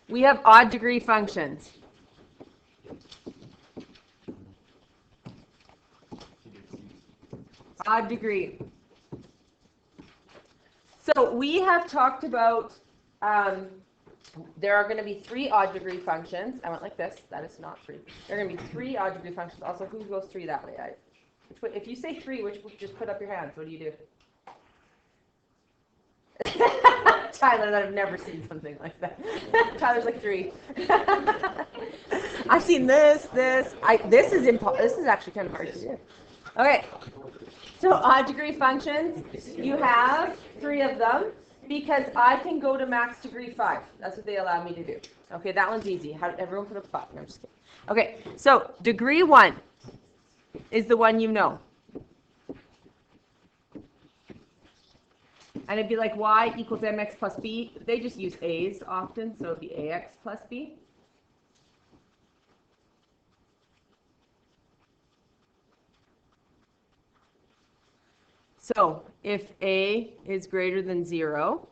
We have odd degree functions. Odd degree. So we have talked about, there are going to be 3 odd degree functions. I went like this. That is not 3. There are going to be 3 odd degree functions. Also, who goes 3 that way? If you say 3, just put up your hands. What do you do? Tyler, I've never seen something like that. Tyler's like 3. I've seen this. This is actually kind of hard to do. Okay. So odd degree functions, you have 3 of them because I can go to max degree 5. That's what they allow me to do. Okay, that one's easy. Everyone put up 5. No, I'm just kidding. Okay, so degree 1 is the one you know. And it'd be like y equals mx plus b. They just use a's often, so it'd be ax plus b. So if a is greater than 0,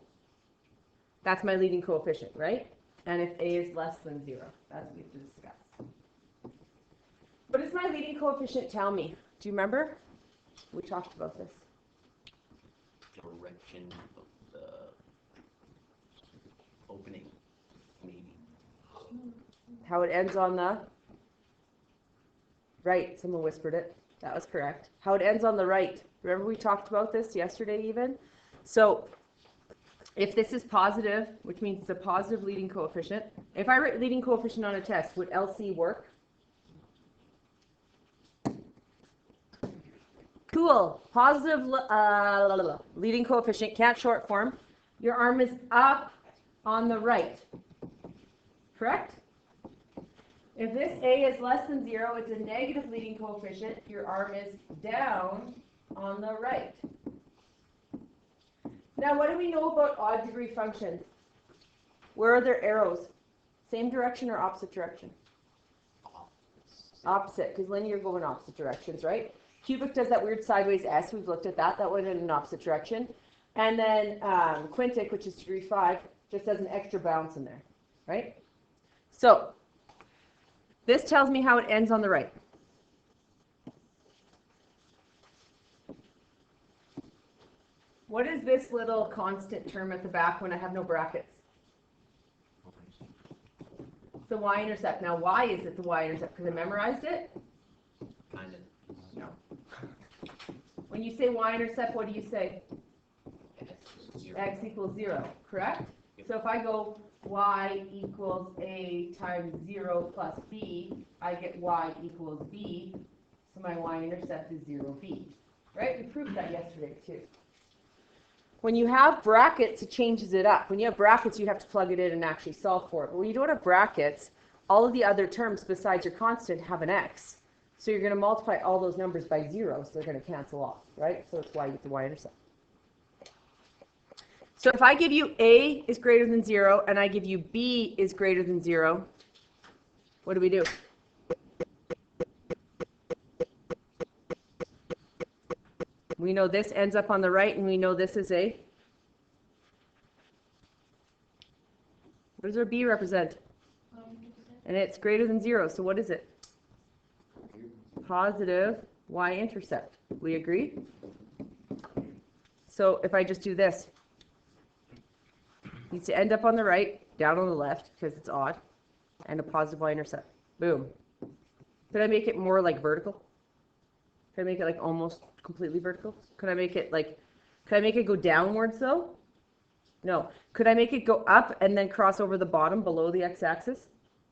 that's my leading coefficient, right? And if a is less than 0, that's what we have to discuss. What does my leading coefficient tell me? Do you remember? We talked about this. Direction of the opening, maybe. How it ends on the right. Someone whispered it. That was correct. How it ends on the right. Remember we talked about this yesterday even? So if this is positive, which means it's a positive leading coefficient, if I write leading coefficient on a test, would LC work? Cool. Positive leading coefficient, can't short form. Your arm is up on the right. Correct? If this A is less than 0, it's a negative leading coefficient. Your arm is down on the right. Now, what do we know about odd degree functions? Where are their arrows? Same direction or opposite direction? Opposite, because linear go in opposite directions, right? Cubic does that weird sideways S. We've looked at that. That went in an opposite direction. And then quintic, which is degree 5, just has an extra bounce in there, right? So this tells me how it ends on the right. What is this little constant term at the back when I have no brackets? It's the y-intercept. Now, why is it the y-intercept? Because I memorized it? Kind of. No. When you say y-intercept, what do you say? X equals 0, correct? So if I go y equals a times 0 plus b, I get y equals b, so my y-intercept is 0b. Right? We proved that yesterday too. When you have brackets, it changes it up. When you have brackets, you have to plug it in and actually solve for it. But when you don't have brackets, all of the other terms besides your constant have an x. So you're going to multiply all those numbers by 0, so they're going to cancel off, right? So that's why you get the y-intercept. So if I give you a is greater than 0 and I give you b is greater than 0, what do we do? We know this ends up on the right, and we know this is a... What does our b represent? And it's greater than 0, so what is it? Positive y-intercept. We agree? So if I just do this, it needs to end up on the right, down on the left, because it's odd, and a positive y-intercept. Boom. Could I make it more like vertical? Could I make it like almost completely vertical? Could I make it like, could I make it go downwards though? No. Could I make it go up and then cross over the bottom below the x-axis?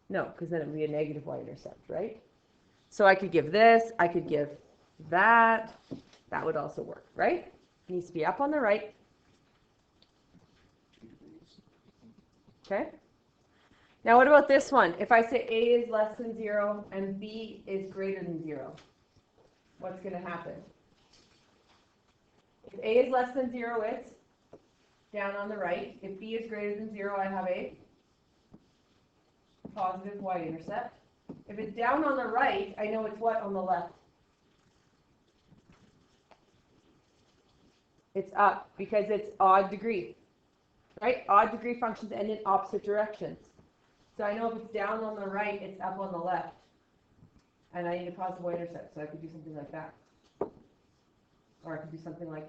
No, because then it would be a negative y-intercept, right? So I could give this, I could give that. That would also work, right? It needs to be up on the right. Okay? Now what about this one? If I say a is less than 0 and b is greater than 0, what's going to happen? If a is less than 0, it's down on the right. If b is greater than 0, I have a positive y-intercept. If it's down on the right, I know it's what on the left? It's up because it's odd degree, right? Odd degree functions end in opposite directions. So I know if it's down on the right, it's up on the left. And I need a positive y-intercept, so I could do something like that. Or I could do something like,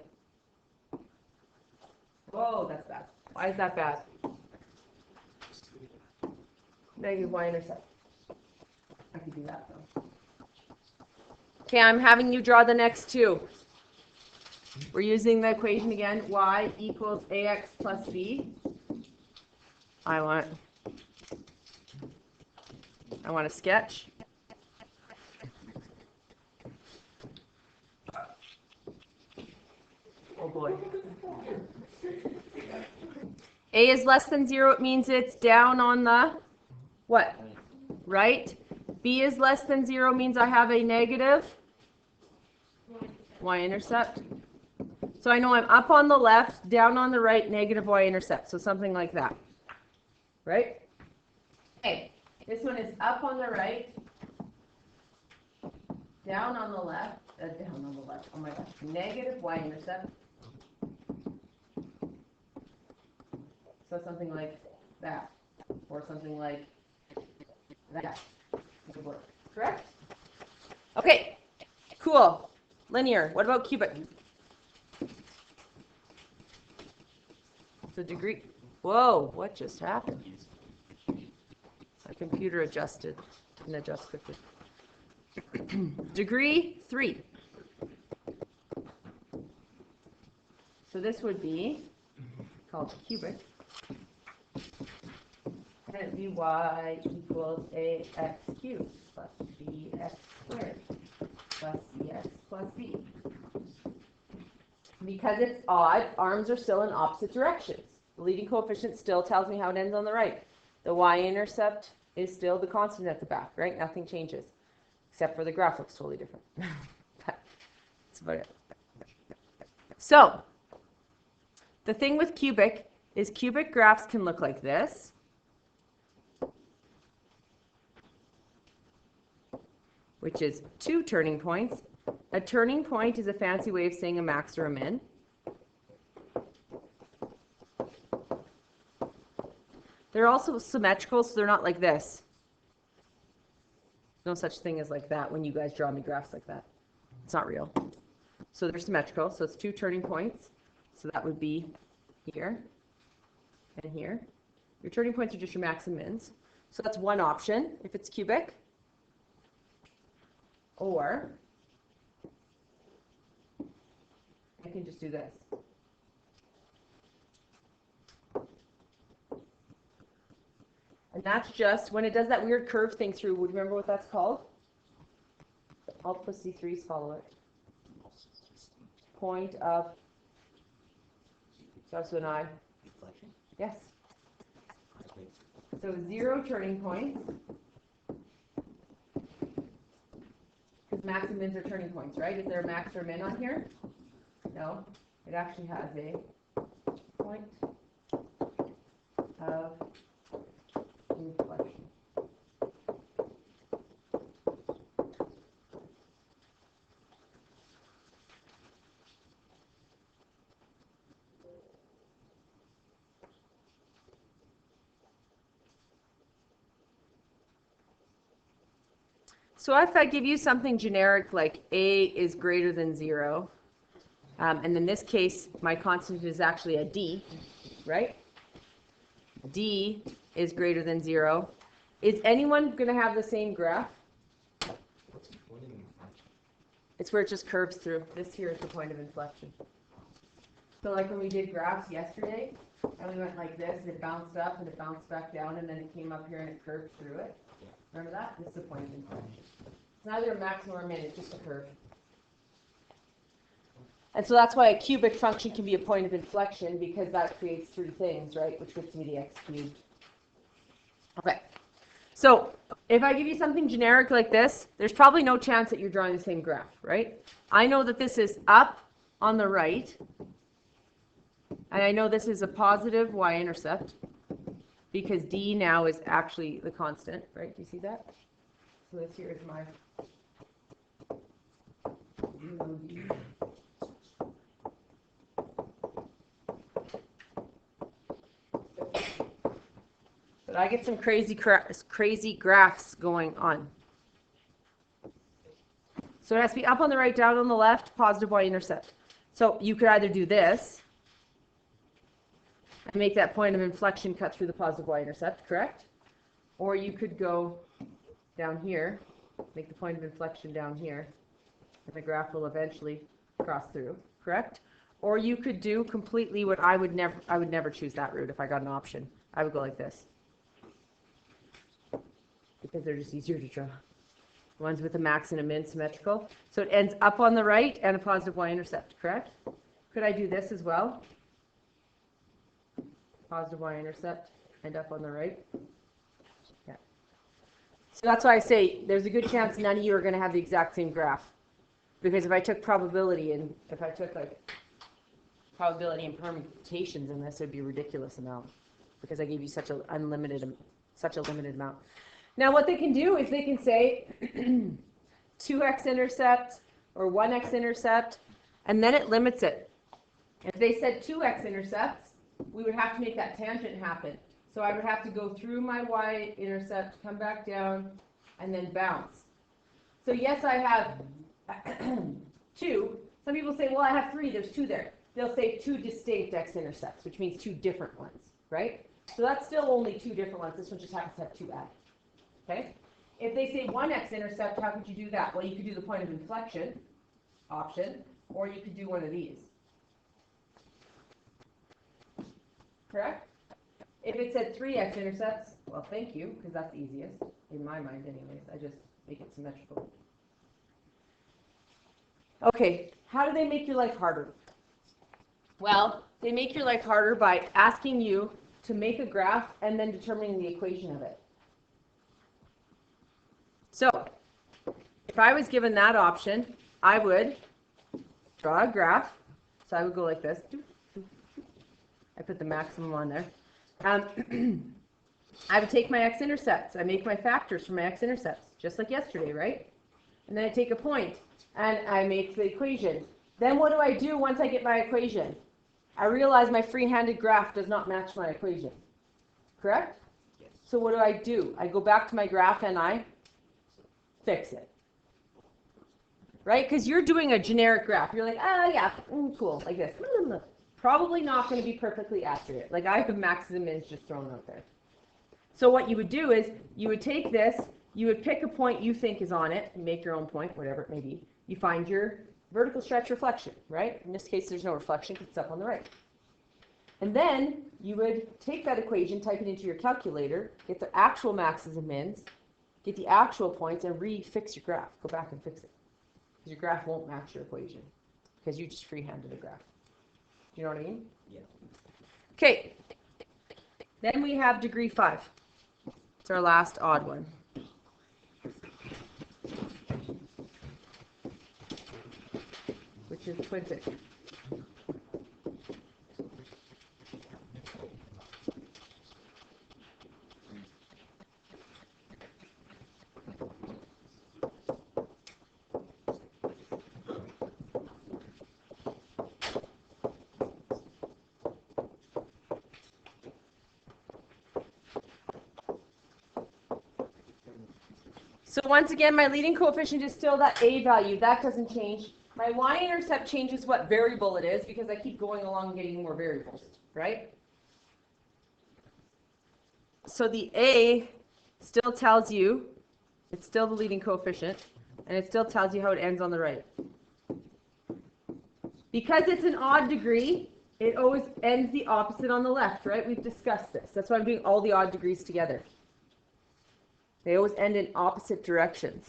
whoa, that's bad. Why is that bad? Negative y-intercept. I could do that though. Okay, I'm having you draw the next two. We're using the equation again, y equals ax plus b. I want a sketch. Oh boy. A is less than 0, it means it's down on the, what? Right? B is less than 0 means I have a negative y-intercept. So I know I'm up on the left, down on the right, negative y-intercept. So something like that. Right? Okay. This one is up on the right, down on the left, on my left, negative y-intercept. So something like that, or something like that would work. Correct? Okay, cool. Linear. What about cubic? The degree. Whoa, what just happened? My computer adjusted. Didn't adjust quickly. Degree 3. So this would be called cubic. And it'd be y equals ax cubed plus bx squared plus cx plus b. Because it's odd, arms are still in opposite directions. The leading coefficient still tells me how it ends on the right. The y-intercept is still the constant at the back, right? Nothing changes, except for the graph looks totally different. That's about it. So, the thing with cubic is cubic graphs can look like this. Which is 2 turning points. A turning point is a fancy way of saying a max or a min. They're also symmetrical, so they're not like this. No such thing as like that when you guys draw me graphs like that. It's not real. So they're symmetrical, so it's 2 turning points. So that would be here and here. Your turning points are just your max and mins. So that's one option if it's cubic. Or I can just do this. And that's just when it does that weird curve thing through. Would you remember what that's called? Alt plus C3s follow it. Point of, starts with an I. Inflection? Yes. So 0 turning points. Because max and mins are turning points, right? Is there a max or a min on here? No. It actually has a point of inflection. So if I give you something generic like A is greater than 0, and in this case, my constant is actually a D, right? D is greater than 0. Is anyone going to have the same graph? It's where it just curves through. This here is the point of inflection. So like when we did graphs yesterday, and we went like this, and it bounced up, and it bounced back down, and then it came up here and it curved through it. Remember that? This is the point of inflection. It's neither a max nor a min, it's just a curve. And so that's why a cubic function can be a point of inflection, because that creates 3 things, right? Which gets me the x cubed. Okay. So if I give you something generic like this, there's probably no chance that you're drawing the same graph, right? I know that this is up on the right, and I know this is a positive y-intercept, because D now is actually the constant, right? Do you see that? So this here is my D. But I get some crazy graphs going on. So it has to be up on the right, down on the left, positive y-intercept. So you could either do this and make that point of inflection cut through the positive y-intercept, correct? Or you could go down here, make the point of inflection down here, and the graph will eventually cross through, correct? Or you could do completely what I would never choose that route if I got an option. I would go like this. Because they're just easier to draw. Ones with a max and a min symmetrical. So it ends up on the right and a positive y-intercept, correct? Could I do this as well? Positive y-intercept, end up on the right. Yeah. So that's why I say there's a good chance none of you are going to have the exact same graph. Because if I took probability and if I took like probability and permutations in this, it would be a ridiculous amount. Because I gave you such a limited amount. Now what they can do is they can say 2x intercept or 1x intercept, and then it limits it. If they said 2x intercepts, we would have to make that tangent happen. So I would have to go through my y-intercept, come back down, and then bounce. So yes, I have 2. Some people say, well, I have 3. There's 2 there. They'll say 2 distinct x-intercepts, which means 2 different ones, right? So that's still only 2 different ones. This one just happens to have 2 x. Okay? If they say 1x intercept, how could you do that? Well, you could do the point of inflection option, or you could do one of these. Correct? If it said 3x intercepts, well, thank you, because that's easiest, in my mind anyways. I just make it symmetrical. Okay, how do they make your life harder? Well, they make your life harder by asking you to make a graph and then determining the equation of it. So, if I was given that option, I would draw a graph. So I would go like this. I put the maximum on there. I would take my x-intercepts. I make my factors for my x-intercepts, just like yesterday, right? And then I take a point, and I make the equation. Then what do I do once I get my equation? I realize my free-handed graph does not match my equation. Correct? Yes. So what do? I go back to my graph and I fix it. Right? Because you're doing a generic graph. You're like, yeah, cool, like this. Probably not going to be perfectly accurate. Like I have maxes and mins just thrown out there. So what you would do is you would take this, you would pick a point you think is on it, and make your own point, whatever it may be. You find your vertical stretch reflection, right? In this case, there's no reflection because it's up on the right. And then you would take that equation, type it into your calculator, get the actual maxes and mins, get the actual points, and refix your graph. Go back and fix it. Because your graph won't match your equation. Because you just freehanded a graph. Do you know what I mean? Yeah. Okay. Then we have degree 5. It's our last odd one. Which is quintic. So once again, my leading coefficient is still that a value. That doesn't change. My y-intercept changes what variable it is because I keep going along getting more variables, right? So the a still tells you, it's still the leading coefficient, and it still tells you how it ends on the right. Because it's an odd degree, it always ends the opposite on the left, right? We've discussed this. That's why I'm doing all the odd degrees together. They always end in opposite directions.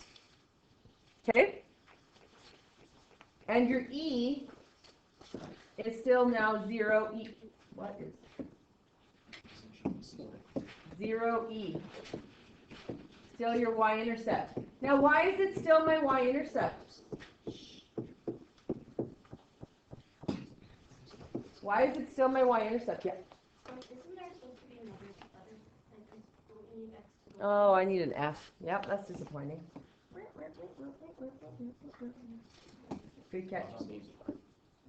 Okay? And your E is still now 0 E. What is 0 E? Still your y-intercept. Now, why is it still my y-intercept? Why is it still my y-intercept? Yeah. Oh, I need an F. Yep, that's disappointing. Good catch.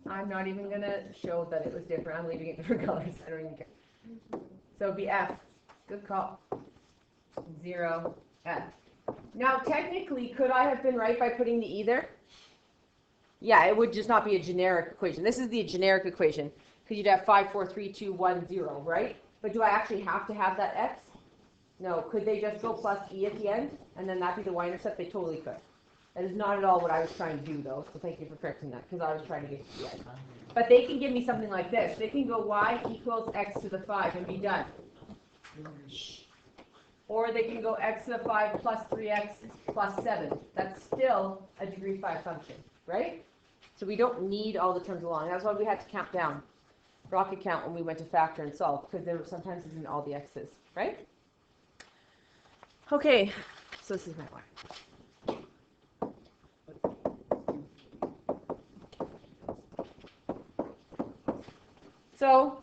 I'm not even going to show that it was different. I'm leaving it different colors. I don't even care. So it'd be F. Good call. 0f. Now, technically, could I have been right by putting the e there? Yeah, it would just not be a generic equation. This is the generic equation, because you'd have 5, 4, 3, 2, 1, 0, right? But do I actually have to have that x? No. Could they just go plus e at the end, and then that be the y-intercept? They totally could. That is not at all what I was trying to do, though, so thank you for correcting that, because I was trying to get to the end. But they can give me something like this. They can go y equals x to the 5 and be done. Or they can go x to the 5 plus 3x plus 7. That's still a degree 5 function, right? So we don't need all the terms along. That's why we had to count down, rocket count, when we went to factor and solve, because there sometimes isn't all the x's, right? Okay, so this is my y. So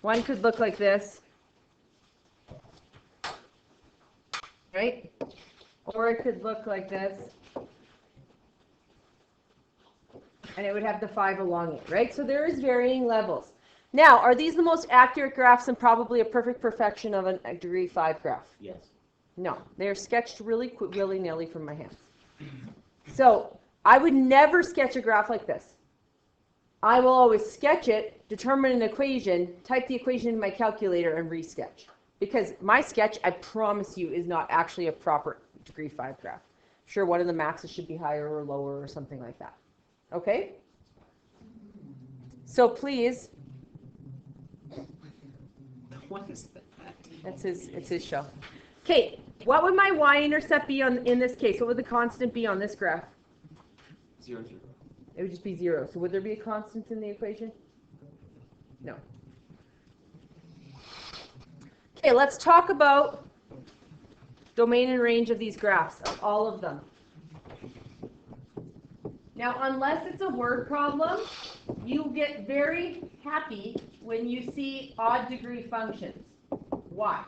one could look like this, right? Or it could look like this, and it would have the 5 along it, right? So there is varying levels. Now, are these the most accurate graphs and probably a perfect perfection of a degree 5 graph? Yes. No, they're sketched really willy-nilly from my hands. So I would never sketch a graph like this. I will always sketch it, determine an equation, type the equation in my calculator, and resketch. Because my sketch, I promise you, is not actually a proper degree 5 graph. Sure, one of the maxes should be higher or lower or something like that. Okay? So please. What is that? It's his show. Okay, what would my y-intercept be in this case? What would the constant be on this graph? 0, 0. It would just be 0. So would there be a constant in the equation? No. Okay, let's talk about domain and range of these graphs, of all of them. Now, unless it's a word problem, you get very happy when you see odd degree functions. Why?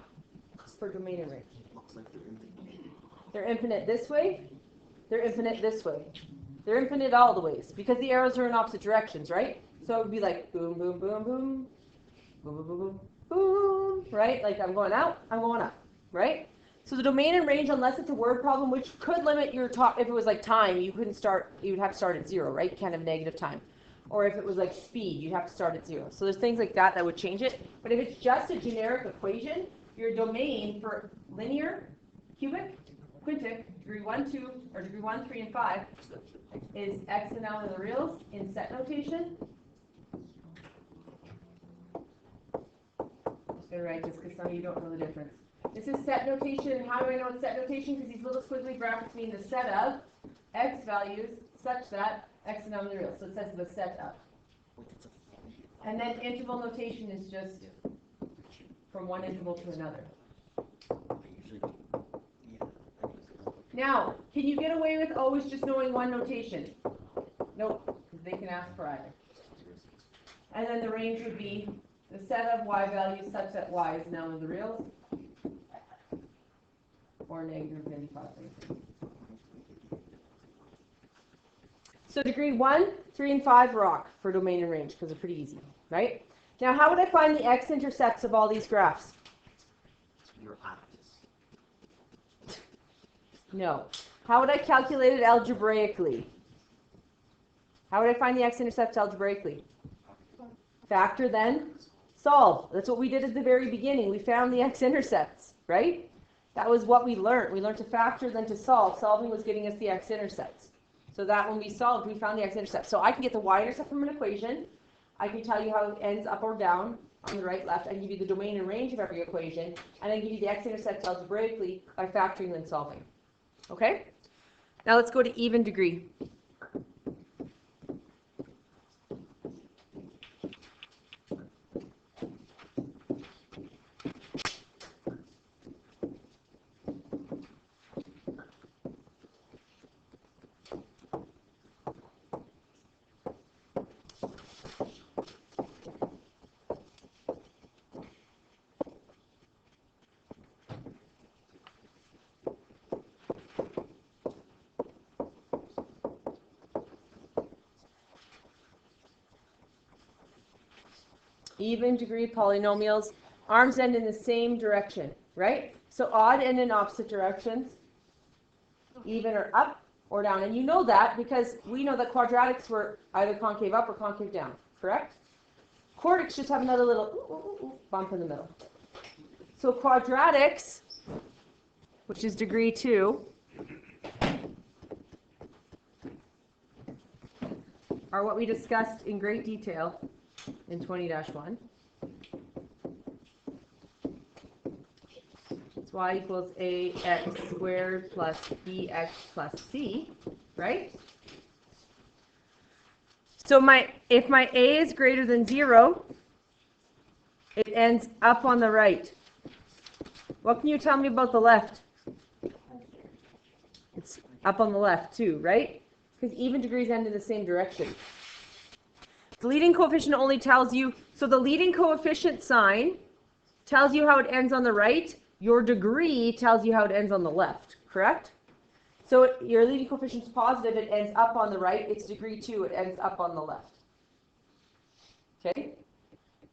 For domain and range. Looks like they're infinite. They're infinite this way. They're infinite this way. They're infinite all the ways, because the arrows are in opposite directions, right? So it would be like boom, boom, boom, boom, boom, boom, boom, boom, boom, right? Like I'm going out, I'm going up, right? So the domain and range, unless it's a word problem, which could limit your talk, if it was like time, you couldn't start, you would have to start at 0, right? You can't have negative time. Or if it was like speed, you'd have to start at 0. So there's things like that that would change it. But if it's just a generic equation, your domain for linear, cubic, quintic, degree 1, 2, or degree 1, 3, and 5 is x and l in the reals in set notation. Just going to write this because some of you don't know the difference. This is set notation. How do I know it's set notation? Because these little squiggly brackets mean the set of x values such that x and l in the reals. So it says the set of. And then interval notation is just from one interval to another. Now, can you get away with always just knowing one notation? Nope, because they can ask for either. And then the range would be the set of y values such that y is now in the reals, or negative many possibilities. So degree 1, 3, and 5 rock for domain and range because they're pretty easy, right? Now, how would I find the x-intercepts of all these graphs? Your eyes. No. How would I calculate it algebraically? How would I find the x-intercepts algebraically? Factor, then solve. That's what we did at the very beginning. We found the x-intercepts, right? That was what we learned. We learned to factor, then to solve. Solving was getting us the x-intercepts. So that when we solved, we found the x-intercept. So I can get the y-intercept from an equation. I can tell you how it ends up or down on the right, left. I can give you the domain and range of every equation, and then give you the x-intercepts algebraically by factoring and solving. Okay? Now let's go to even degree. Even degree polynomials. arms end in the same direction, right? So odd end in opposite directions, even or up or down. And you know that because we know that quadratics were either concave up or concave down, correct? Quartics just have another little bump in the middle. So quadratics, which is degree 2, are what we discussed in great detail in 20-1. It's y equals ax squared plus bx plus c, right? So if my a is greater than 0, it ends up on the right. What can you tell me about the left? It's up on the left too, right? Because even degrees end in the same direction. The leading coefficient only tells you, so the leading coefficient sign tells you how it ends on the right. Your degree tells you how it ends on the left, correct? So your leading coefficient is positive, it ends up on the right. It's degree 2, it ends up on the left. Okay?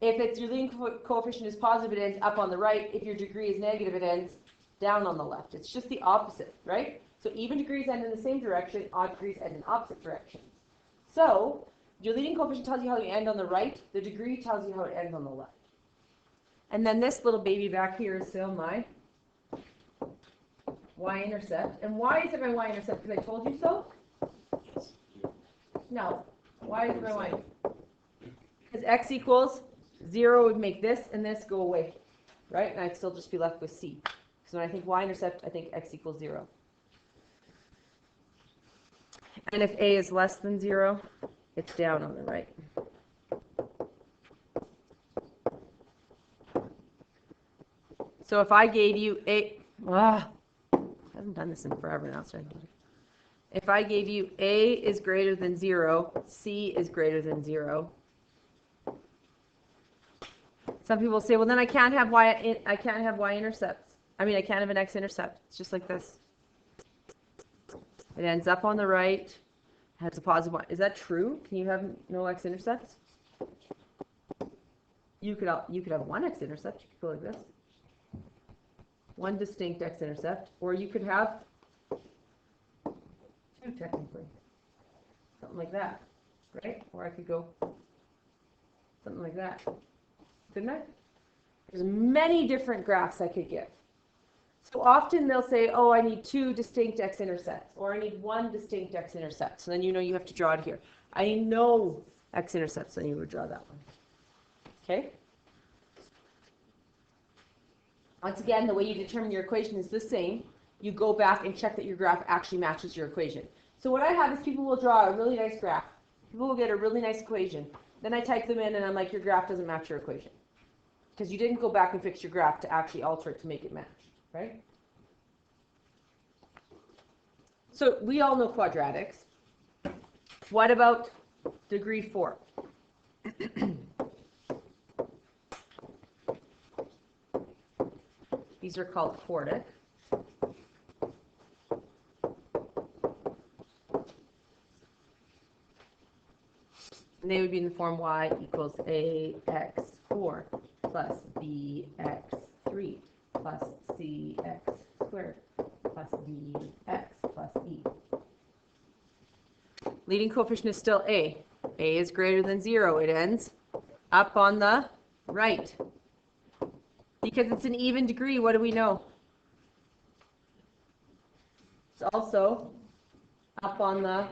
If it's your leading coefficient is positive, it ends up on the right. If your degree is negative, it ends down on the left. It's just the opposite, right? So even degrees end in the same direction, odd degrees end in opposite directions. So your leading coefficient tells you how you end on the right. The degree tells you how it ends on the left. And then this little baby back here is still my y-intercept. And why is it my y-intercept? Because I told you so? No. Why is it my y? Because x equals 0 would make this and this go away, right? And I'd still just be left with c. So when I think y-intercept, I think x equals 0. And if a is less than 0, it's down on the right. So if I gave you I haven't done this in forever now, so if I gave you a is greater than 0, c is greater than 0. Some people say, well, then I can't have y-intercepts. I mean, I can't have an x-intercept. It's just like this. It ends up on the right, has a positive 1. Is that true? Can you have no x-intercepts? You could have one x-intercept. You could go like this. One distinct x-intercept, or you could have 2 technically. Something like that, right? Or I could go something like that. Couldn't I? There's many different graphs I could give. So often they'll say, oh, I need 2 distinct x-intercepts, or I need 1 distinct x-intercept. So then you know you have to draw it here. I need no x-intercepts, then you would draw that one. Okay? Once again, the way you determine your equation is the same. You go back and check that your graph actually matches your equation. So what I have is people will draw a really nice graph. People will get a really nice equation. Then I type them in and I'm like, your graph doesn't match your equation. Because you didn't go back and fix your graph to actually alter it to make it match, right? So we all know quadratics. What about degree 4? These are called quartic. And they would be in the form y equals ax4 plus bx3 plus cx squared plus dx plus e. Leading coefficient is still a. A is greater than 0. It ends up on the right. Because it's an even degree, what do we know? It's also up on the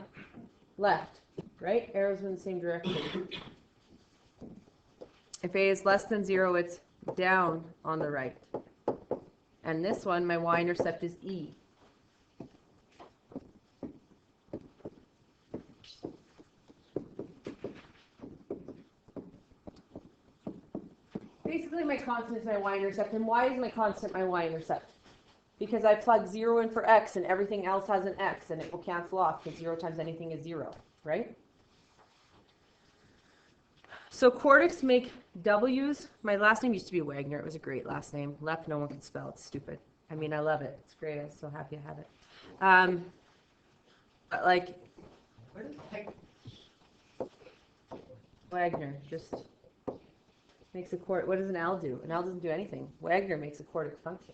left, right? Arrows in the same direction. If a is less than 0, it's down on the right. And this one, my y-intercept is e. Basically, my constant is my y-intercept. And why is my constant my y-intercept? Because I plug 0 in for x, and everything else has an x, and it will cancel off, because 0 times anything is 0, right? So quartics make W's. My last name used to be Wagner. It was a great last name. Lepp, no one can spell. It's stupid. I mean, I love it. It's great. I'm so happy to have it. But like, where the heck? Wagner, just Makes a quartic. What does an L do? An L doesn't do anything. Wagner makes a quartic function.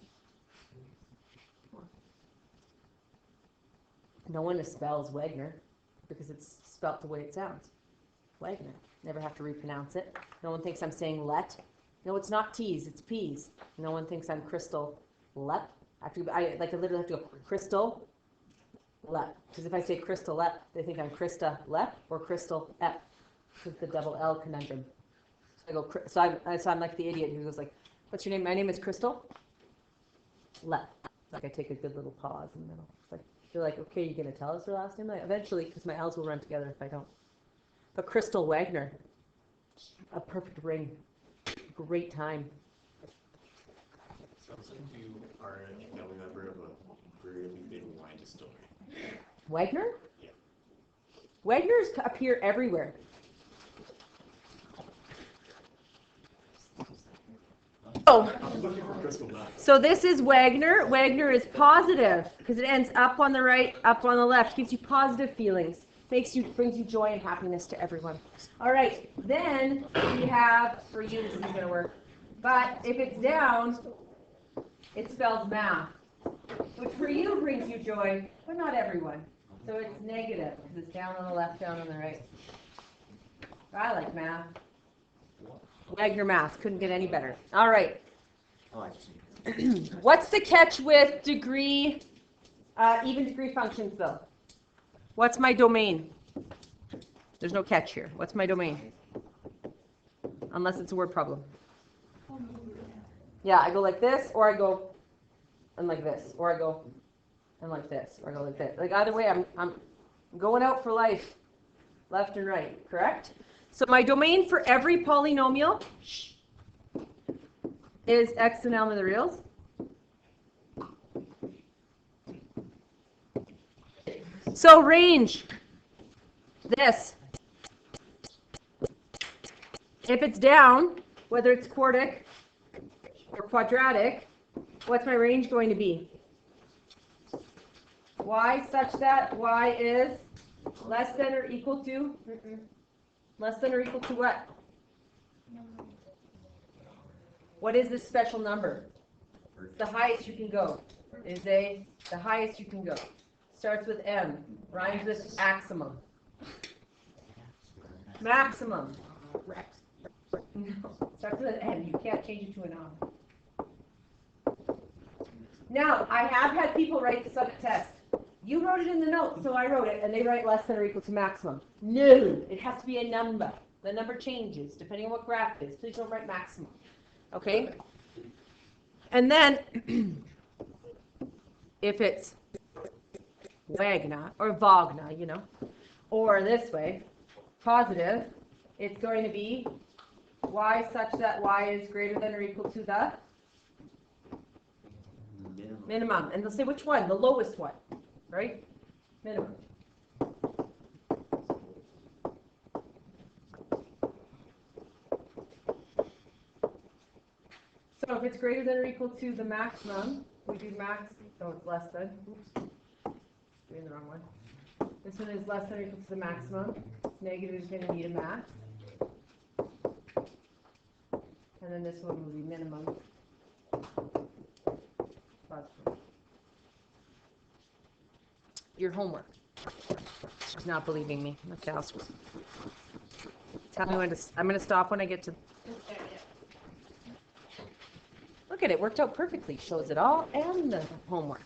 No one spells Wagner because it's spelt the way it sounds. Wagner. Never have to repronounce it. No one thinks I'm saying let. No, it's not T's, it's P's. No one thinks I'm Crystal Lepp. I literally have to go Crystal Lepp. Because if I say Crystal Lepp, they think I'm Krista Lepp or Crystal Epp. Because the double L conundrum. So I'm like the idiot who goes like, what's your name? My name is Crystal Lepp. Like I take a good little pause in the middle. It's like, you're like, okay, you're going to tell us her last name? Like, eventually, because my L's will run together if I don't. But Crystal Wagner, a perfect ring. Great time. Sounds like you are a family member of a really big wine distillery. Wagner? Yeah. Wagners appear everywhere. Oh, I'm looking for crystal meth. so this is Wagner. Wagner is positive because it ends up on the right, up on the left. Gives you positive feelings. Brings you joy and happiness to everyone. All right, then we have, for you this isn't going to work, but if it's down, it spells math, which for you brings you joy, but not everyone. So it's negative because it's down on the left, down on the right. I like math. Wagner math, couldn't get any better. All right. Oh, I see. What's the catch with degree, even degree functions though? What's my domain? There's no catch here. What's my domain? Unless it's a word problem. Yeah, I go like this, or I go and like this, or I go and like this, or I go like this. Like either way, I'm going out for life, left and right, correct? So my domain for every polynomial is x and element of the reals. So range, this. If it's down, whether it's quartic or quadratic, what's my range going to be? Y such that y is less than or equal to? Less than or equal to what? What is this special number? The highest you can go. The highest you can go. Starts with M, rhymes with maximum. Maximum. No, starts with an N. You can't change it to an I. Now, I have had people write this on a test. You wrote it in the notes, so I wrote it, and they write less than or equal to maximum. No, it has to be a number. The number changes depending on what graph it is. Please don't write maximum. Okay? And then, if it's Wagner or Wagner, you know, or this way, positive, it's going to be y such that y is greater than or equal to the minimum. And they'll say which one? The lowest one, right? Minimum. So if it's greater than or equal to the maximum, we do max, oh, it's less than. Oops. Doing the wrong one. This one is less than or equal to the maximum. Negative is going to need a max. And then this one will be minimum. Positive. Your homework. She's not believing me. Okay, I'll tell me when to. I'm going to stop when I get to. Look at it, worked out perfectly. Shows it all and the homework.